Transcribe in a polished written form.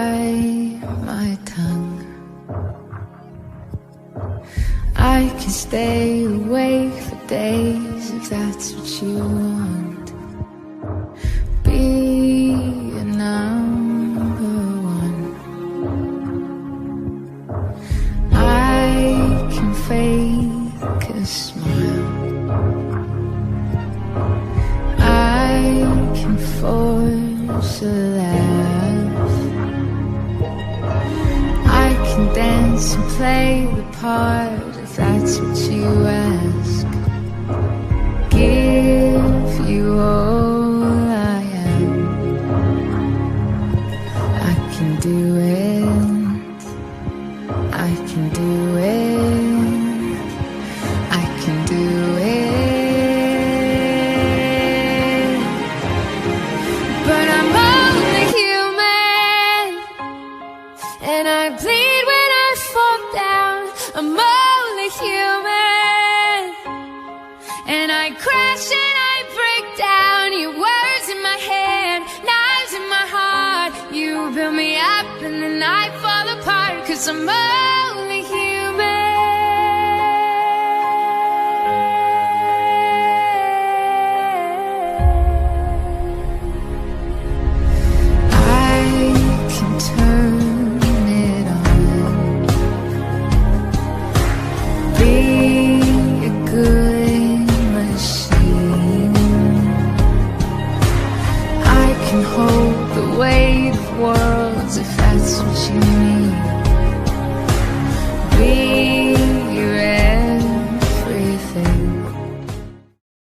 bite my tongue. I can stay awake for days if that's what you want. Be a number one. I can fake a smile. I can force a laugh. I can dance and play the part if that's what you ask. Give you all I am. I can do it. I can do it. I can do it. But I'm only human, and I bleed when I fall down. I'm only human, and I crash and I break down. Your words in my head, knives in my heart. You build me up and then I fall apart, 'cause I'm only human.